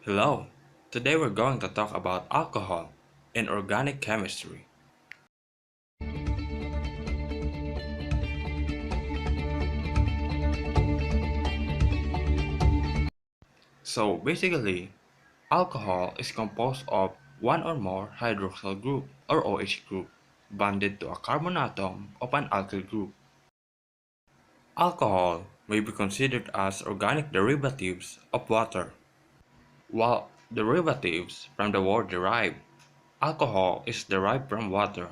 Hello, today we're going to talk about alcohol in organic chemistry. So basically, alcohol is composed of one or more hydroxyl group or OH group bonded to a carbon atom of an alkyl group. Alcohol may be considered as organic derivatives of water. While derivatives from the word derived, alcohol is derived from water.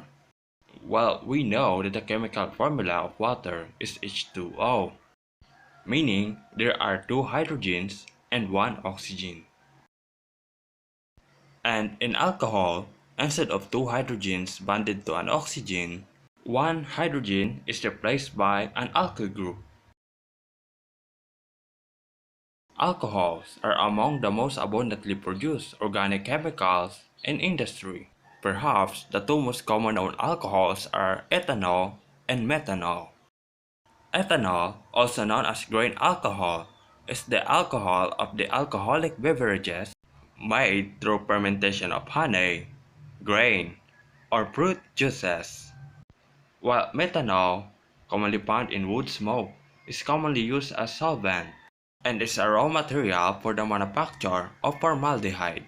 Well, we know that the chemical formula of water is H2O, meaning there are two hydrogens and one oxygen. And in alcohol, instead of two hydrogens bonded to an oxygen, one hydrogen is replaced by an alkyl group. Alcohols are among the most abundantly produced organic chemicals in industry. Perhaps the two most common known alcohols are ethanol and methanol. Ethanol, also known as grain alcohol, is the alcohol of the alcoholic beverages made through fermentation of honey, grain, or fruit juices. While methanol, commonly found in wood smoke, is commonly used as solvent and is a raw material for the manufacture of formaldehyde.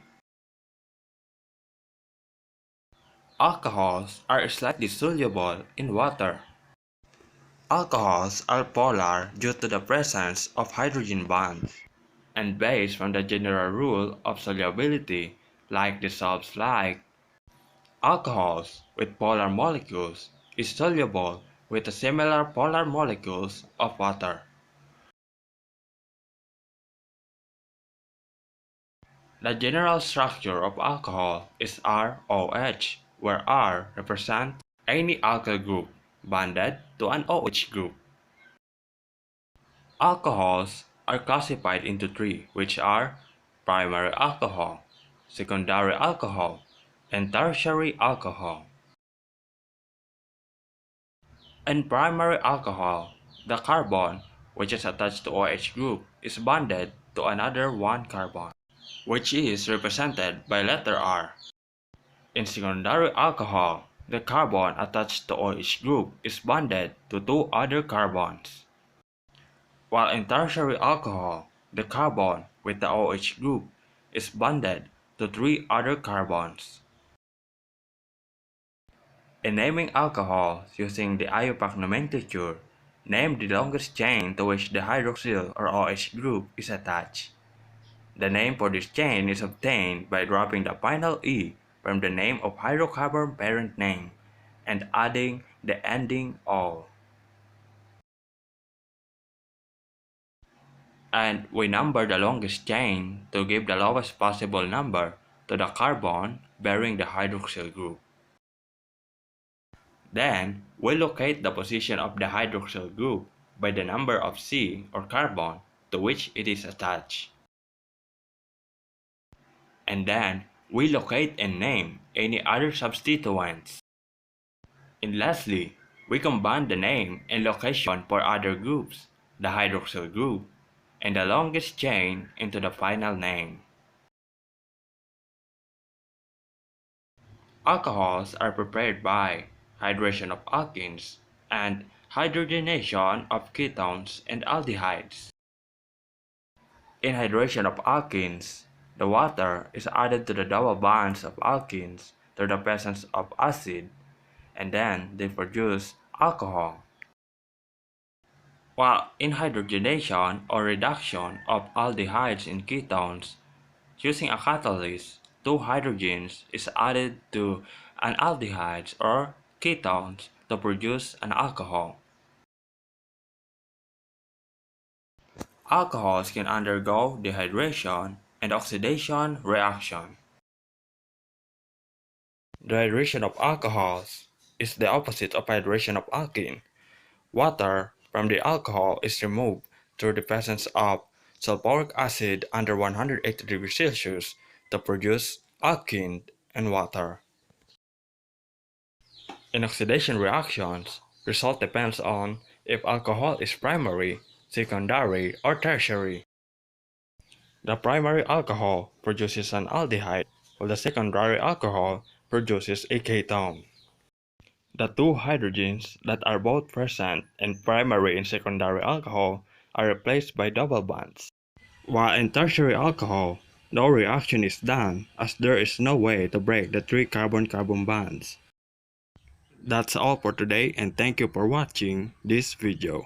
Alcohols are slightly soluble in water. Alcohols are polar due to the presence of hydrogen bonds, and based on the general rule of solubility, like dissolves like, alcohols with polar molecules is soluble with the similar polar molecules of water. The general structure of alcohol is ROH, where R represents any alkyl group bonded to an OH group. Alcohols are classified into three, which are primary alcohol, secondary alcohol, and tertiary alcohol. In primary alcohol, the carbon, which is attached to OH group, is bonded to another one carbon, which is represented by letter R. In secondary alcohol, the carbon attached to OH group is bonded to two other carbons. While in tertiary alcohol, the carbon with the OH group is bonded to three other carbons. In naming alcohols using the IUPAC nomenclature, name the longest chain to which the hydroxyl or OH group is attached. The name for this chain is obtained by dropping the final E from the name of hydrocarbon parent name and adding the ending "ol." And we number the longest chain to give the lowest possible number to the carbon bearing the hydroxyl group. Then, we locate the position of the hydroxyl group by the number of C or carbon to which it is attached. And then, we locate and name any other substituents. And lastly, we combine the name and location for other groups, the hydroxyl group, and the longest chain into the final name. Alcohols are prepared by hydration of alkenes and hydrogenation of ketones and aldehydes. In hydration of alkenes, the water is added to the double bonds of alkenes through the presence of acid, and then they produce alcohol. While in hydrogenation or reduction of aldehydes in ketones, using a catalyst, two hydrogens is added to an aldehydes or ketones to produce an alcohol. Alcohols can undergo dehydration and oxidation reaction. Dehydration of alcohols is the opposite of hydration of alkene. Water from the alcohol is removed through the presence of sulfuric acid under 180 degrees Celsius to produce alkene and water. In oxidation reactions, result depends on if alcohol is primary, secondary, or tertiary. The primary alcohol produces an aldehyde, while the secondary alcohol produces a ketone. The two hydrogens that are both present in primary and secondary alcohol are replaced by double bonds. While in tertiary alcohol, no reaction is done as there is no way to break the three carbon-carbon bonds. That's all for today and thank you for watching this video.